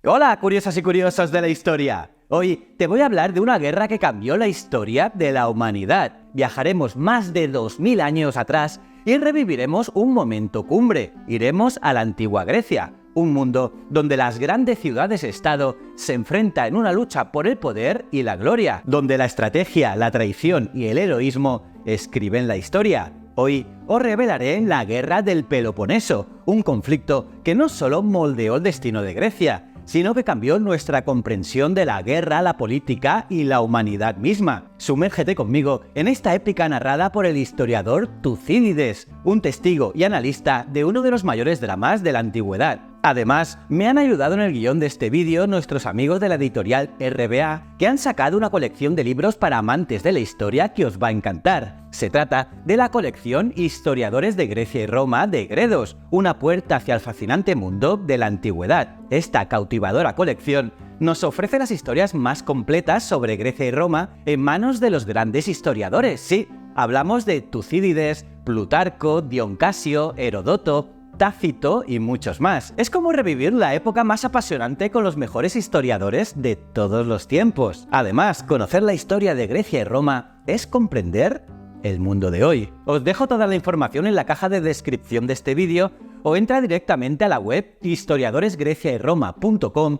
Hola, curiosas y curiosos de la historia. Hoy te voy a hablar de una guerra que cambió la historia de la humanidad. Viajaremos más de 2000 años atrás y reviviremos un momento cumbre. Iremos a la antigua Grecia, un mundo donde las grandes ciudades-estado se enfrentan en una lucha por el poder y la gloria, donde la estrategia, la traición y el heroísmo escriben la historia. Hoy os revelaré la Guerra del Peloponeso, un conflicto que no solo moldeó el destino de Grecia, sino que cambió nuestra comprensión de la guerra, la política y la humanidad misma. Sumérgete conmigo en esta épica narrada por el historiador Tucídides, un testigo y analista de uno de los mayores dramas de la antigüedad. Además, me han ayudado en el guión de este vídeo nuestros amigos de la editorial RBA, que han sacado una colección de libros para amantes de la historia que os va a encantar. Se trata de la colección Historiadores de Grecia y Roma de Gredos, una puerta hacia el fascinante mundo de la antigüedad. Esta cautivadora colección nos ofrece las historias más completas sobre Grecia y Roma en manos de los grandes historiadores. Sí, hablamos de Tucídides, Plutarco, Dion Casio, Herodoto, Tácito y muchos más. Es como revivir la época más apasionante con los mejores historiadores de todos los tiempos. Además, conocer la historia de Grecia y Roma es comprender el mundo de hoy. Os dejo toda la información en la caja de descripción de este vídeo o entra directamente a la web historiadoresgreciayroma.com.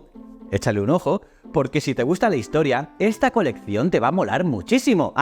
Échale un ojo, porque si te gusta la historia, esta colección te va a molar muchísimo.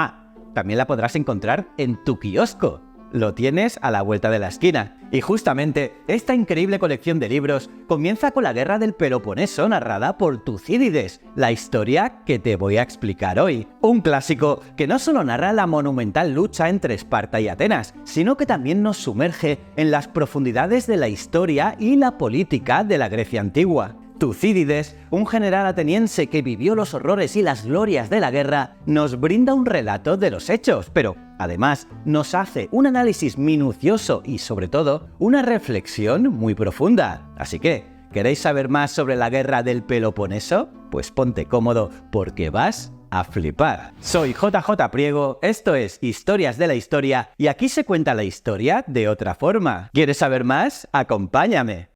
También la podrás encontrar en tu kiosco. Lo tienes a la vuelta de la esquina. Y justamente, esta increíble colección de libros comienza con la Guerra del Peloponeso narrada por Tucídides, la historia que te voy a explicar hoy. Un clásico que no solo narra la monumental lucha entre Esparta y Atenas, sino que también nos sumerge en las profundidades de la historia y la política de la Grecia antigua. Tucídides, un general ateniense que vivió los horrores y las glorias de la guerra, nos brinda un relato de los hechos, pero además nos hace un análisis minucioso y sobre todo una reflexión muy profunda. Así que, ¿queréis saber más sobre la Guerra del Peloponeso? Pues ponte cómodo porque vas a flipar. Soy JJ Priego, esto es Historias de la Historia y aquí se cuenta la historia de otra forma. ¿Quieres saber más? Acompáñame.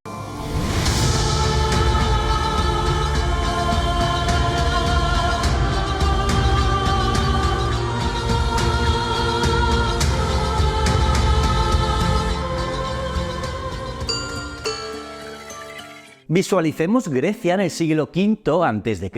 Visualicemos Grecia en el siglo V a.C.,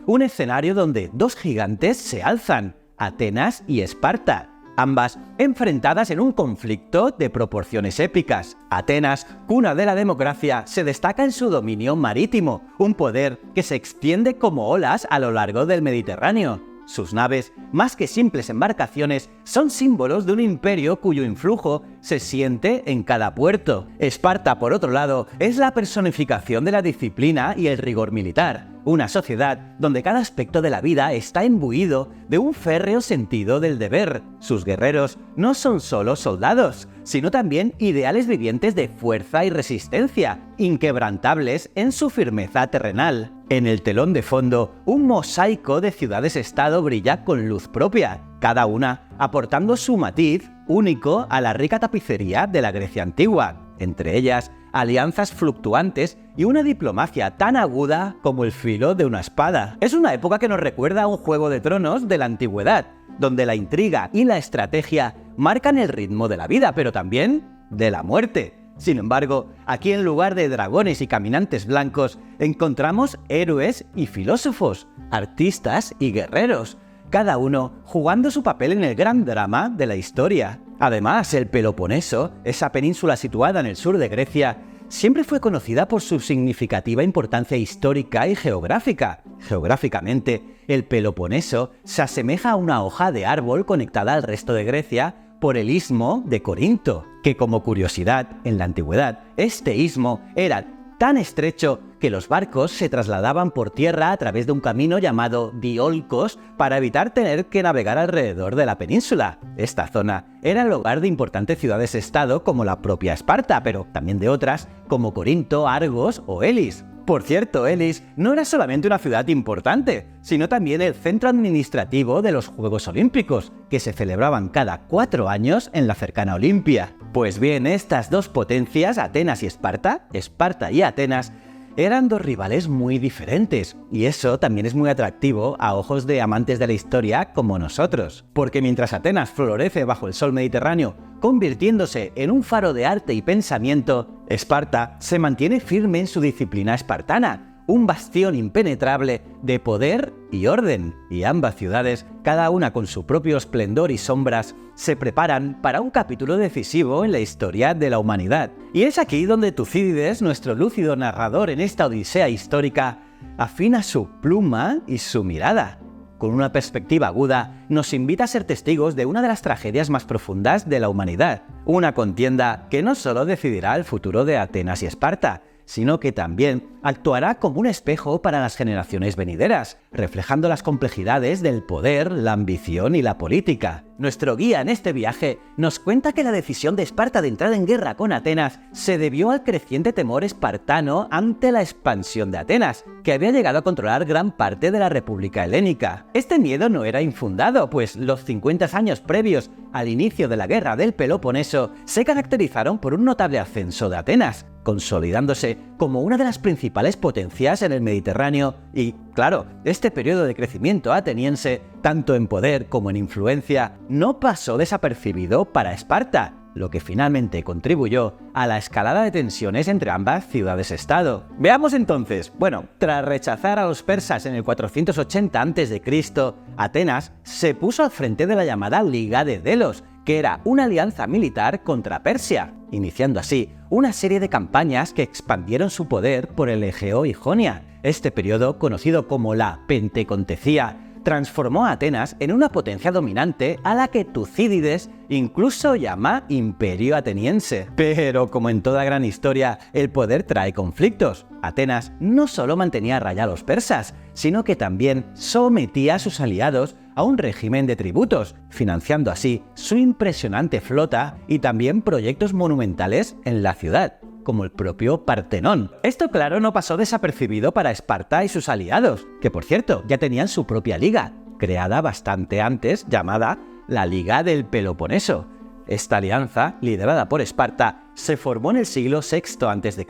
un escenario donde dos gigantes se alzan, Atenas y Esparta, ambas enfrentadas en un conflicto de proporciones épicas. Atenas, cuna de la democracia, se destaca en su dominio marítimo, un poder que se extiende como olas a lo largo del Mediterráneo. Sus naves, más que simples embarcaciones, son símbolos de un imperio cuyo influjo se siente en cada puerto. Esparta, por otro lado, es la personificación de la disciplina y el rigor militar, una sociedad donde cada aspecto de la vida está imbuido de un férreo sentido del deber. Sus guerreros no son solo soldados, sino también ideales vivientes de fuerza y resistencia, inquebrantables en su firmeza terrenal. En el telón de fondo, un mosaico de ciudades-estado brilla con luz propia, cada una aportando su matiz único a la rica tapicería de la Grecia antigua, entre ellas alianzas fluctuantes y una diplomacia tan aguda como el filo de una espada. Es una época que nos recuerda a un Juego de Tronos de la antigüedad, donde la intriga y la estrategia marcan el ritmo de la vida, pero también de la muerte. Sin embargo, aquí en lugar de dragones y caminantes blancos, encontramos héroes y filósofos, artistas y guerreros, cada uno jugando su papel en el gran drama de la historia. Además, el Peloponeso, esa península situada en el sur de Grecia, siempre fue conocida por su significativa importancia histórica y geográfica. Geográficamente, el Peloponeso se asemeja a una hoja de árbol conectada al resto de Grecia por el istmo de Corinto, que como curiosidad, en la antigüedad, este istmo era tan estrecho que los barcos se trasladaban por tierra a través de un camino llamado Diolcos para evitar tener que navegar alrededor de la península. Esta zona era el hogar de importantes ciudades-estado como la propia Esparta, pero también de otras como Corinto, Argos o Elis. Por cierto, Elis no era solamente una ciudad importante, sino también el centro administrativo de los Juegos Olímpicos, que se celebraban cada 4 años en la cercana Olimpia. Pues bien, estas dos potencias, Atenas y Esparta y Atenas, eran dos rivales muy diferentes, y eso también es muy atractivo a ojos de amantes de la historia como nosotros. Porque mientras Atenas florece bajo el sol mediterráneo, convirtiéndose en un faro de arte y pensamiento, Esparta se mantiene firme en su disciplina espartana, un bastión impenetrable de poder y orden, y ambas ciudades, cada una con su propio esplendor y sombras, se preparan para un capítulo decisivo en la historia de la humanidad. Y es aquí donde Tucídides, nuestro lúcido narrador en esta odisea histórica, afina su pluma y su mirada. Con una perspectiva aguda, nos invita a ser testigos de una de las tragedias más profundas de la humanidad, una contienda que no solo decidirá el futuro de Atenas y Esparta, sino que también actuará como un espejo para las generaciones venideras, reflejando las complejidades del poder, la ambición y la política. Nuestro guía en este viaje nos cuenta que la decisión de Esparta de entrar en guerra con Atenas se debió al creciente temor espartano ante la expansión de Atenas, que había llegado a controlar gran parte de la República Helénica. Este miedo no era infundado, pues los 50 años previos al inicio de la guerra del Peloponeso se caracterizaron por un notable ascenso de Atenas, consolidándose como una de las principales potencias en el Mediterráneo y, claro, este periodo de crecimiento ateniense, tanto en poder como en influencia, no pasó desapercibido para Esparta, lo que finalmente contribuyó a la escalada de tensiones entre ambas ciudades-estado. Veamos entonces, tras rechazar a los persas en el 480 a.C., Atenas se puso al frente de la llamada Liga de Delos, que era una alianza militar contra Persia, iniciando así una serie de campañas que expandieron su poder por el Egeo y Jonia. Este periodo, conocido como la Pentecontecía, transformó a Atenas en una potencia dominante a la que Tucídides incluso llama Imperio Ateniense. Pero como en toda gran historia, el poder trae conflictos. Atenas no solo mantenía a raya a los persas, sino que también sometía a sus aliados a un régimen de tributos, financiando así su impresionante flota y también proyectos monumentales en la ciudad, como el propio Partenón. Esto, claro, no pasó desapercibido para Esparta y sus aliados, que por cierto ya tenían su propia liga, creada bastante antes, llamada la Liga del Peloponeso. Esta alianza, liderada por Esparta, se formó en el siglo VI a.C.,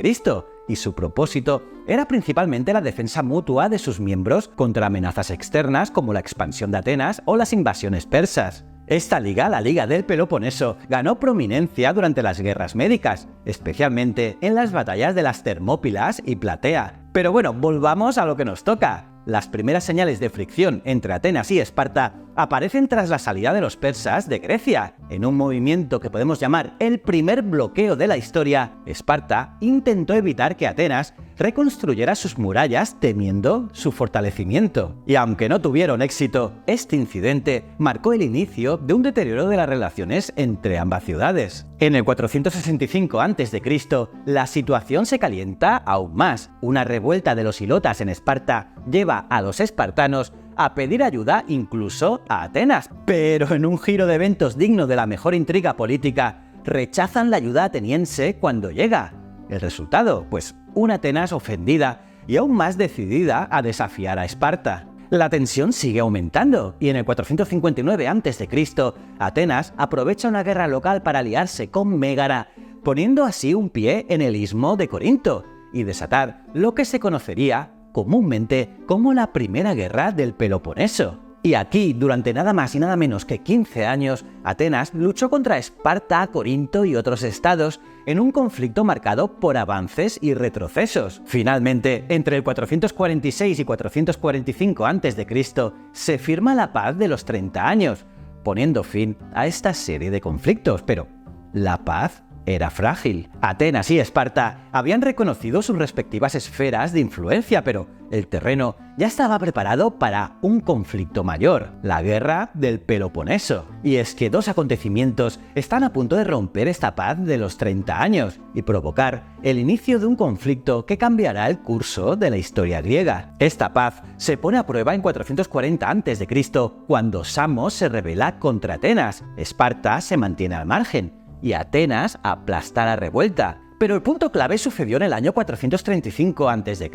y su propósito era principalmente la defensa mutua de sus miembros contra amenazas externas como la expansión de Atenas o las invasiones persas. Esta liga, la Liga del Peloponeso, ganó prominencia durante las guerras médicas, especialmente en las batallas de las Termópilas y Platea. Pero volvamos a lo que nos toca. Las primeras señales de fricción entre Atenas y Esparta aparecen tras la salida de los persas de Grecia. En un movimiento que podemos llamar el primer bloqueo de la historia, Esparta intentó evitar que Atenas reconstruyera sus murallas temiendo su fortalecimiento. Y aunque no tuvieron éxito, este incidente marcó el inicio de un deterioro de las relaciones entre ambas ciudades. En el 465 a.C., la situación se calienta aún más. Una revuelta de los ilotas en Esparta lleva a los espartanos a pedir ayuda incluso a Atenas. Pero en un giro de eventos digno de la mejor intriga política, rechazan la ayuda ateniense cuando llega. El resultado, una Atenas ofendida y aún más decidida a desafiar a Esparta. La tensión sigue aumentando y en el 459 a.C., Atenas aprovecha una guerra local para aliarse con Mégara, poniendo así un pie en el istmo de Corinto y desatar lo que se conocería comúnmente como la Primera Guerra del Peloponeso. Y aquí, durante nada más y nada menos que 15 años, Atenas luchó contra Esparta, Corinto y otros estados en un conflicto marcado por avances y retrocesos. Finalmente, entre el 446 y 445 a.C., se firma la paz de los 30 años, poniendo fin a esta serie de conflictos. Pero la paz era frágil. Atenas y Esparta habían reconocido sus respectivas esferas de influencia, pero el terreno ya estaba preparado para un conflicto mayor, la guerra del Peloponeso. Y es que dos acontecimientos están a punto de romper esta paz de los 30 años y provocar el inicio de un conflicto que cambiará el curso de la historia griega. Esta paz se pone a prueba en 440 a.C., cuando Samos se rebela contra Atenas. Esparta se mantiene al margen y Atenas aplasta la revuelta. Pero el punto clave sucedió en el año 435 a.C.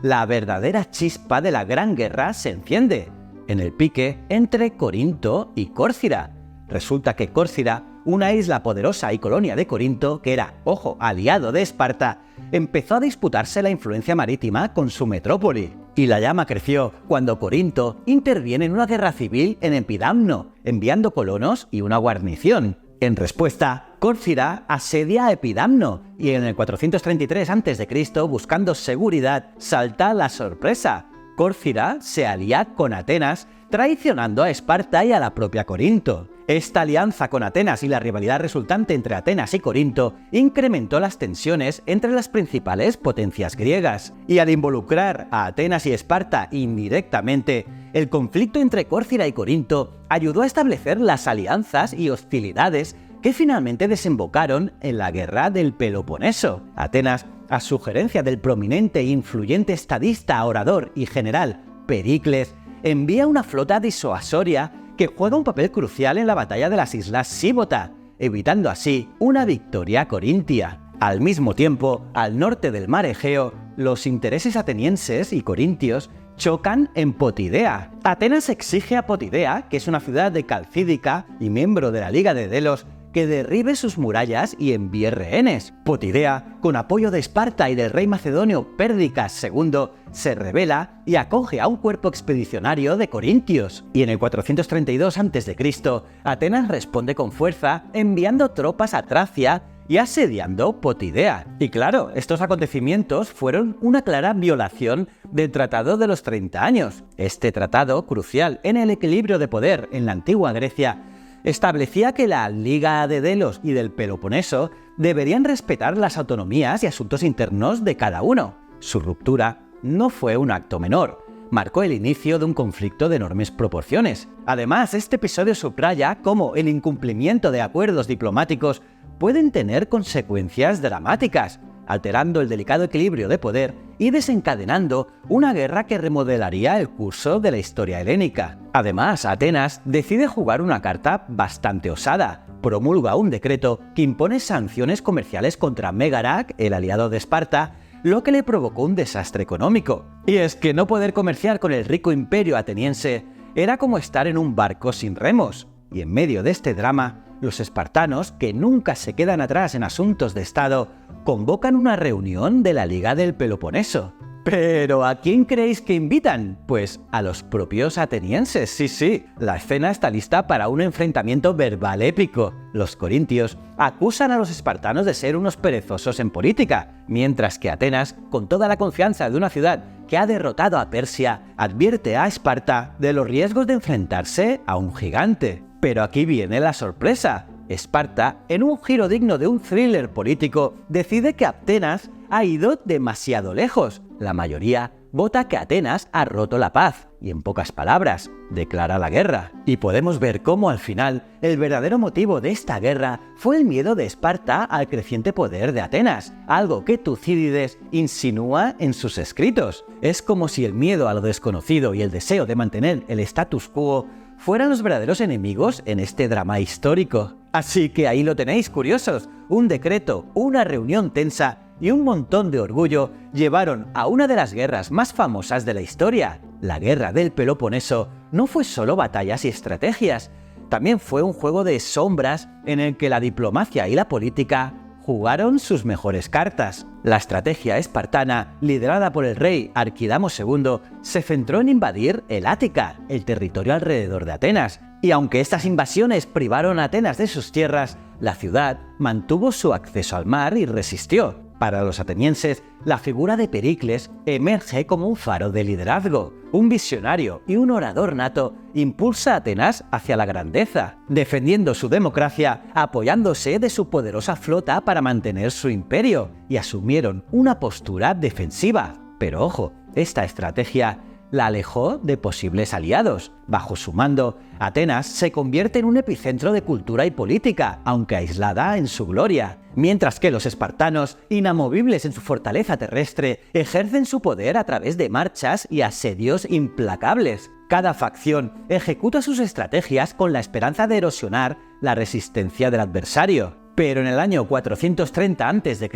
La verdadera chispa de la Gran Guerra se enciende en el pique entre Corinto y Córcira. Resulta que Córcira, una isla poderosa y colonia de Corinto, que era, ojo, aliado de Esparta, empezó a disputarse la influencia marítima con su metrópoli. Y la llama creció cuando Corinto interviene en una guerra civil en Epidamno, enviando colonos y una guarnición. En respuesta, Córcira asedia a Epidamno y en el 433 a.C., buscando seguridad, salta la sorpresa. Córcira se alía con Atenas, traicionando a Esparta y a la propia Corinto. Esta alianza con Atenas y la rivalidad resultante entre Atenas y Corinto incrementó las tensiones entre las principales potencias griegas. Y al involucrar a Atenas y Esparta indirectamente, el conflicto entre Córcira y Corinto ayudó a establecer las alianzas y hostilidades que finalmente desembocaron en la guerra del Peloponeso. Atenas, a sugerencia del prominente e influyente estadista, orador y general Pericles, envía una flota disuasoria que juega un papel crucial en la batalla de las islas Síbota, evitando así una victoria corintia. Al mismo tiempo, al norte del mar Egeo, los intereses atenienses y corintios chocan en Potidea. Atenas exige a Potidea, que es una ciudad de Calcídica y miembro de la Liga de Delos, que derribe sus murallas y envíe rehenes. Potidea, con apoyo de Esparta y del rey macedonio Pérdicas II, se rebela y acoge a un cuerpo expedicionario de corintios. Y en el 432 a.C., Atenas responde con fuerza, enviando tropas a Tracia y asediando Potidea. Y claro, estos acontecimientos fueron una clara violación del Tratado de los 30 años. Este tratado, crucial en el equilibrio de poder en la antigua Grecia, establecía que la Liga de Delos y del Peloponeso deberían respetar las autonomías y asuntos internos de cada uno. Su ruptura no fue un acto menor, marcó el inicio de un conflicto de enormes proporciones. Además, este episodio subraya cómo el incumplimiento de acuerdos diplomáticos pueden tener consecuencias dramáticas, alterando el delicado equilibrio de poder y desencadenando una guerra que remodelaría el curso de la historia helénica. Además, Atenas decide jugar una carta bastante osada. Promulga un decreto que impone sanciones comerciales contra Megarac, el aliado de Esparta, lo que le provocó un desastre económico. Y es que no poder comerciar con el rico imperio ateniense era como estar en un barco sin remos. Y en medio de este drama, los espartanos, que nunca se quedan atrás en asuntos de Estado, convocan una reunión de la Liga del Peloponeso. ¿Pero a quién creéis que invitan? Pues a los propios atenienses, sí. La escena está lista para un enfrentamiento verbal épico. Los corintios acusan a los espartanos de ser unos perezosos en política, mientras que Atenas, con toda la confianza de una ciudad que ha derrotado a Persia, advierte a Esparta de los riesgos de enfrentarse a un gigante. Pero aquí viene la sorpresa. Esparta, en un giro digno de un thriller político, decide que Atenas ha ido demasiado lejos. La mayoría vota que Atenas ha roto la paz y, en pocas palabras, declara la guerra. Y podemos ver cómo al final el verdadero motivo de esta guerra fue el miedo de Esparta al creciente poder de Atenas, algo que Tucídides insinúa en sus escritos. Es como si el miedo a lo desconocido y el deseo de mantener el status quo fueran los verdaderos enemigos en este drama histórico. Así que ahí lo tenéis, curiosos. Un decreto, una reunión tensa y un montón de orgullo llevaron a una de las guerras más famosas de la historia. La guerra del Peloponeso no fue solo batallas y estrategias, también fue un juego de sombras en el que la diplomacia y la política jugaron sus mejores cartas. La estrategia espartana, liderada por el rey Arquidamo II, se centró en invadir el Ática, el territorio alrededor de Atenas, y aunque estas invasiones privaron a Atenas de sus tierras, la ciudad mantuvo su acceso al mar y resistió. Para los atenienses, la figura de Pericles emerge como un faro de liderazgo. Un visionario y un orador nato impulsa a Atenas hacia la grandeza, defendiendo su democracia, apoyándose de su poderosa flota para mantener su imperio, y asumieron una postura defensiva. Pero ojo, esta estrategia la alejó de posibles aliados. Bajo su mando, Atenas se convierte en un epicentro de cultura y política, aunque aislada en su gloria. Mientras que los espartanos, inamovibles en su fortaleza terrestre, ejercen su poder a través de marchas y asedios implacables. Cada facción ejecuta sus estrategias con la esperanza de erosionar la resistencia del adversario. Pero en el año 430 a.C.,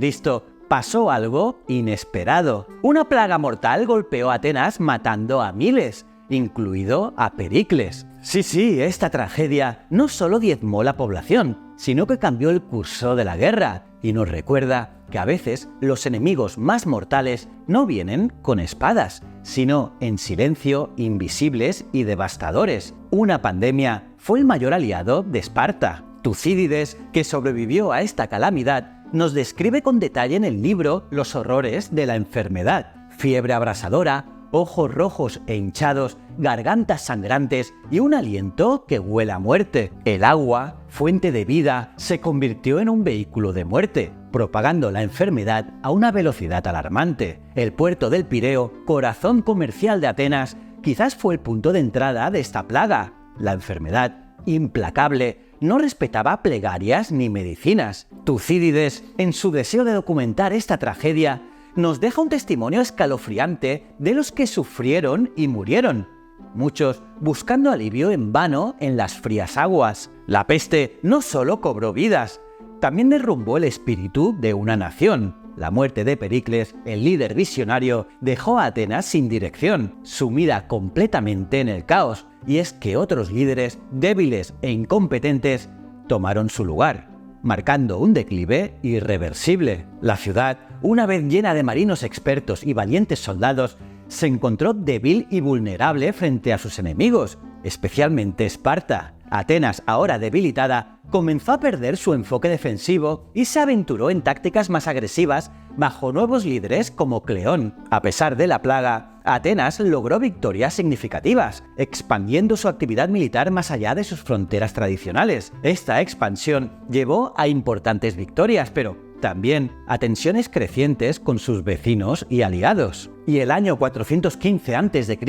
pasó algo inesperado. Una plaga mortal golpeó a Atenas matando a miles. incluido a Pericles. Sí, esta tragedia no solo diezmó la población, sino que cambió el curso de la guerra y nos recuerda que a veces los enemigos más mortales no vienen con espadas, sino en silencio, invisibles y devastadores. Una pandemia fue el mayor aliado de Esparta. Tucídides, que sobrevivió a esta calamidad, nos describe con detalle en el libro los horrores de la enfermedad: fiebre abrasadora, ojos rojos e hinchados, gargantas sangrantes y un aliento que huele a muerte. El agua, fuente de vida, se convirtió en un vehículo de muerte, propagando la enfermedad a una velocidad alarmante. El puerto del Pireo, corazón comercial de Atenas, quizás fue el punto de entrada de esta plaga. La enfermedad, implacable, no respetaba plegarias ni medicinas. Tucídides, en su deseo de documentar esta tragedia, nos deja un testimonio escalofriante de los que sufrieron y murieron, muchos buscando alivio en vano en las frías aguas. La peste no solo cobró vidas, también derrumbó el espíritu de una nación. La muerte de Pericles, el líder visionario, dejó a Atenas sin dirección, sumida completamente en el caos, y es que otros líderes, débiles e incompetentes, tomaron su lugar, marcando un declive irreversible. La ciudad, una vez llena de marinos expertos y valientes soldados, se encontró débil y vulnerable frente a sus enemigos, especialmente Esparta. Atenas, ahora debilitada, comenzó a perder su enfoque defensivo y se aventuró en tácticas más agresivas bajo nuevos líderes como Cleón. A pesar de la plaga, Atenas logró victorias significativas, expandiendo su actividad militar más allá de sus fronteras tradicionales. Esta expansión llevó a importantes victorias, pero también a tensiones crecientes con sus vecinos y aliados. Y el año 415 a.C.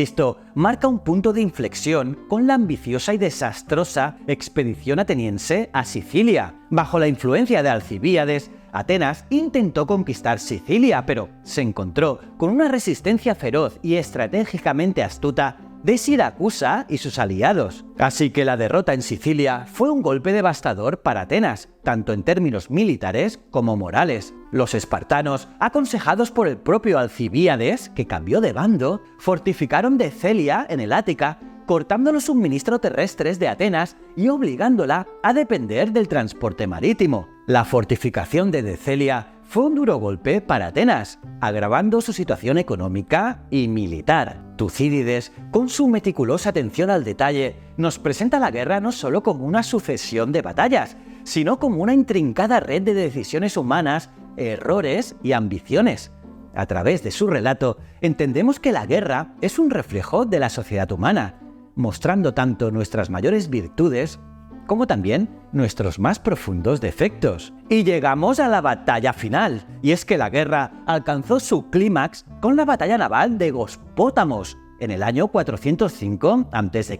marca un punto de inflexión con la ambiciosa y desastrosa expedición ateniense a Sicilia. Bajo la influencia de Alcibíades, Atenas intentó conquistar Sicilia, pero se encontró con una resistencia feroz y estratégicamente astuta de Siracusa y sus aliados. Así que la derrota en Sicilia fue un golpe devastador para Atenas, tanto en términos militares como morales. Los espartanos, aconsejados por el propio Alcibíades, que cambió de bando, fortificaron Decelia en el Ática, cortando los suministros terrestres de Atenas y obligándola a depender del transporte marítimo. La fortificación de Decelia fue un duro golpe para Atenas, agravando su situación económica y militar. Tucídides, con su meticulosa atención al detalle, nos presenta la guerra no solo como una sucesión de batallas, sino como una intrincada red de decisiones humanas, errores y ambiciones. A través de su relato, entendemos que la guerra es un reflejo de la sociedad humana, mostrando tanto nuestras mayores virtudes como también nuestros más profundos defectos. Y llegamos a la batalla final, y es que la guerra alcanzó su clímax con la batalla naval de Gospótamos, en el año 405 a.C.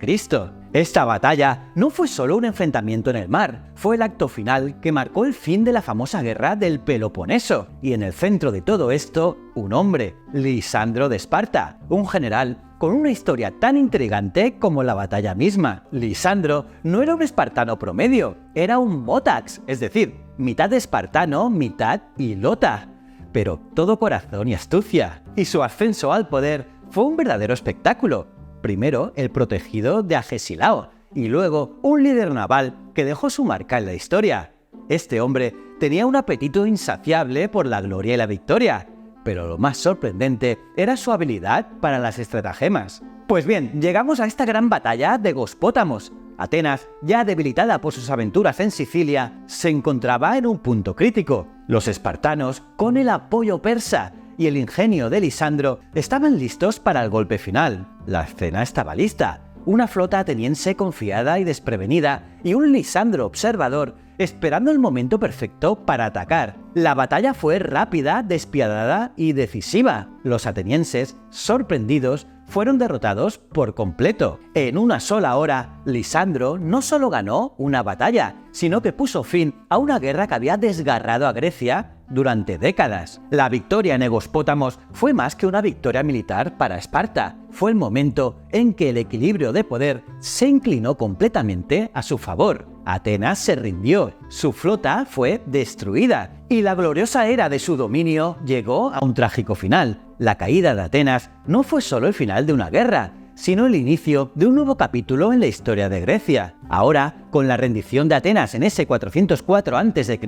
Esta batalla no fue solo un enfrentamiento en el mar, fue el acto final que marcó el fin de la famosa guerra del Peloponeso, y en el centro de todo esto, un hombre, Lisandro de Esparta, un general con una historia tan intrigante como la batalla misma. Lisandro no era un espartano promedio, era un motax, es decir, mitad espartano, mitad hilota, pero todo corazón y astucia, y su ascenso al poder fue un verdadero espectáculo. Primero el protegido de Agesilao, y luego un líder naval que dejó su marca en la historia. Este hombre tenía un apetito insaciable por la gloria y la victoria, pero lo más sorprendente era su habilidad para las estratagemas. Pues bien, llegamos a esta gran batalla de Gospótamos. Atenas, ya debilitada por sus aventuras en Sicilia, se encontraba en un punto crítico. Los espartanos, con el apoyo persa y el ingenio de Lisandro, estaban listos para el golpe final. La escena estaba lista. Una flota ateniense confiada y desprevenida, y un Lisandro observador, esperando el momento perfecto para atacar. La batalla fue rápida, despiadada y decisiva. Los atenienses, sorprendidos, fueron derrotados por completo. En una sola hora, Lisandro no solo ganó una batalla, sino que puso fin a una guerra que había desgarrado a Grecia durante décadas. La victoria en Gospótamos fue más que una victoria militar para Esparta. Fue el momento en que el equilibrio de poder se inclinó completamente a su favor. Atenas se rindió, su flota fue destruida y la gloriosa era de su dominio llegó a un trágico final. La caída de Atenas no fue solo el final de una guerra, sino el inicio de un nuevo capítulo en la historia de Grecia. Ahora, con la rendición de Atenas en ese 404 a.C.,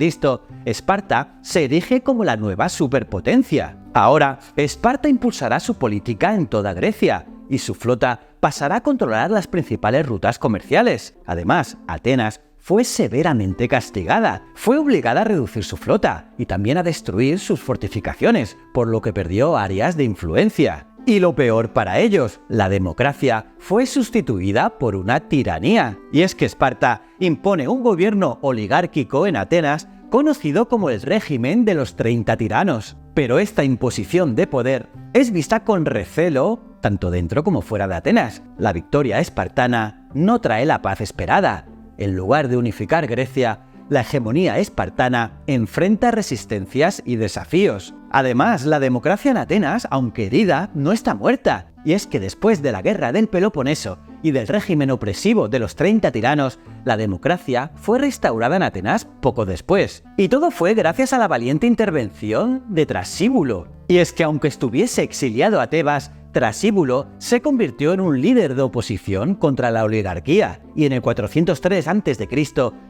Esparta se erige como la nueva superpotencia. Ahora, Esparta impulsará su política en toda Grecia, y su flota pasará a controlar las principales rutas comerciales. Además, Atenas fue severamente castigada, fue obligada a reducir su flota y también a destruir sus fortificaciones, por lo que perdió áreas de influencia. Y lo peor para ellos, la democracia fue sustituida por una tiranía. Y es que Esparta impone un gobierno oligárquico en Atenas conocido como el régimen de los 30 tiranos. Pero esta imposición de poder es vista con recelo tanto dentro como fuera de Atenas. La victoria espartana no trae la paz esperada. En lugar de unificar Grecia, la hegemonía espartana enfrenta resistencias y desafíos. Además, la democracia en Atenas, aunque herida, no está muerta. Y es que después de la guerra del Peloponeso y del régimen opresivo de los 30 tiranos, la democracia fue restaurada en Atenas poco después. Y todo fue gracias a la valiente intervención de Trasíbulo. Y es que aunque estuviese exiliado a Tebas, Trasíbulo se convirtió en un líder de oposición contra la oligarquía y en el 403 a.C.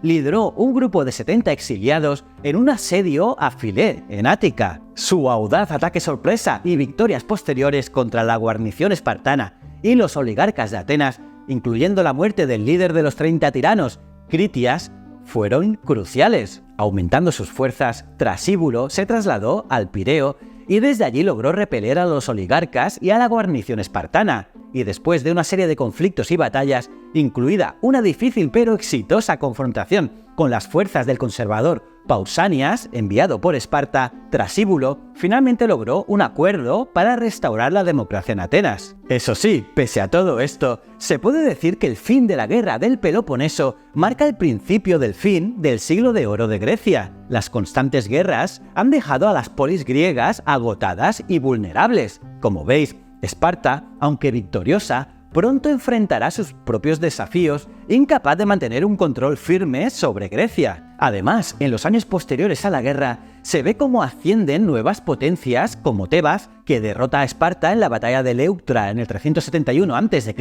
lideró un grupo de 70 exiliados en un asedio a Filé, en Ática. Su audaz ataque sorpresa y victorias posteriores contra la guarnición espartana y los oligarcas de Atenas, incluyendo la muerte del líder de los 30 tiranos, Critias, fueron cruciales. Aumentando sus fuerzas, Trasíbulo se trasladó al Pireo y desde allí logró repeler a los oligarcas y a la guarnición espartana, y después de una serie de conflictos y batallas, incluida una difícil pero exitosa confrontación con las fuerzas del conservador Pausanias, enviado por Esparta, Trasíbulo finalmente logró un acuerdo para restaurar la democracia en Atenas. Eso sí, pese a todo esto, se puede decir que el fin de la guerra del Peloponeso marca el principio del fin del siglo de oro de Grecia. Las constantes guerras han dejado a las polis griegas agotadas y vulnerables. Como veis, Esparta, aunque victoriosa, pronto enfrentará sus propios desafíos, incapaz de mantener un control firme sobre Grecia. Además, en los años posteriores a la guerra, se ve cómo ascienden nuevas potencias como Tebas, que derrota a Esparta en la batalla de Leuctra en el 371 a.C.,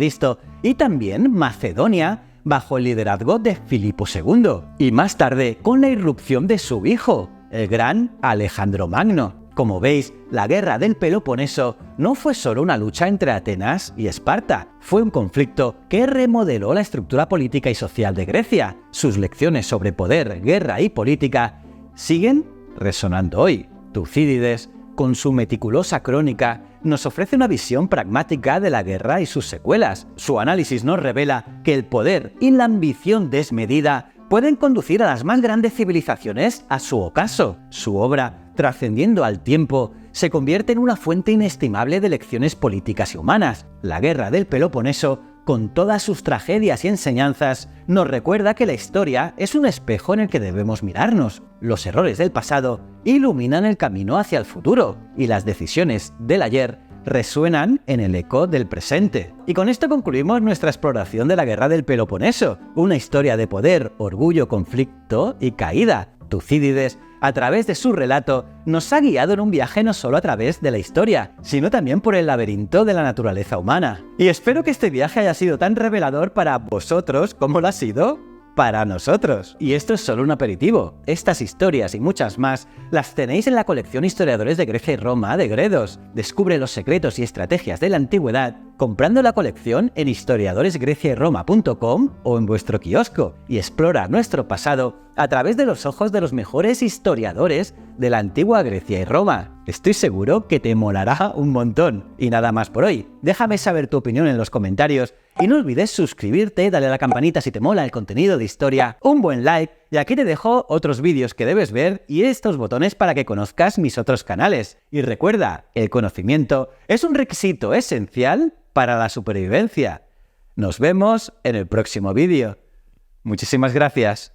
y también Macedonia, bajo el liderazgo de Filipo II, y más tarde con la irrupción de su hijo, el gran Alejandro Magno. Como veis, la guerra del Peloponeso no fue solo una lucha entre Atenas y Esparta, fue un conflicto que remodeló la estructura política y social de Grecia. Sus lecciones sobre poder, guerra y política siguen resonando hoy. Tucídides, con su meticulosa crónica, nos ofrece una visión pragmática de la guerra y sus secuelas. Su análisis nos revela que el poder y la ambición desmedida pueden conducir a las más grandes civilizaciones a su ocaso. Su obra, trascendiendo al tiempo, se convierte en una fuente inestimable de lecciones políticas y humanas. La guerra del Peloponeso, con todas sus tragedias y enseñanzas, nos recuerda que la historia es un espejo en el que debemos mirarnos. Los errores del pasado iluminan el camino hacia el futuro, y las decisiones del ayer resuenan en el eco del presente. Y con esto concluimos nuestra exploración de la guerra del Peloponeso, una historia de poder, orgullo, conflicto y caída. Tucídides, a través de su relato, nos ha guiado en un viaje no solo a través de la historia, sino también por el laberinto de la naturaleza humana. Y espero que este viaje haya sido tan revelador para vosotros como lo ha sido para nosotros. Y esto es solo un aperitivo. Estas historias y muchas más las tenéis en la colección Historiadores de Grecia y Roma de Gredos. Descubre los secretos y estrategias de la antigüedad comprando la colección en historiadoresgreciayroma.com o en vuestro kiosco, y explora nuestro pasado a través de los ojos de los mejores historiadores de la antigua Grecia y Roma. Estoy seguro que te molará un montón. Y nada más por hoy. Déjame saber tu opinión en los comentarios y no olvides suscribirte, darle a la campanita si te mola el contenido de historia, un buen like, y aquí te dejo otros vídeos que debes ver y estos botones para que conozcas mis otros canales. Y recuerda, el conocimiento es un requisito esencial para la supervivencia. Nos vemos en el próximo vídeo. Muchísimas gracias.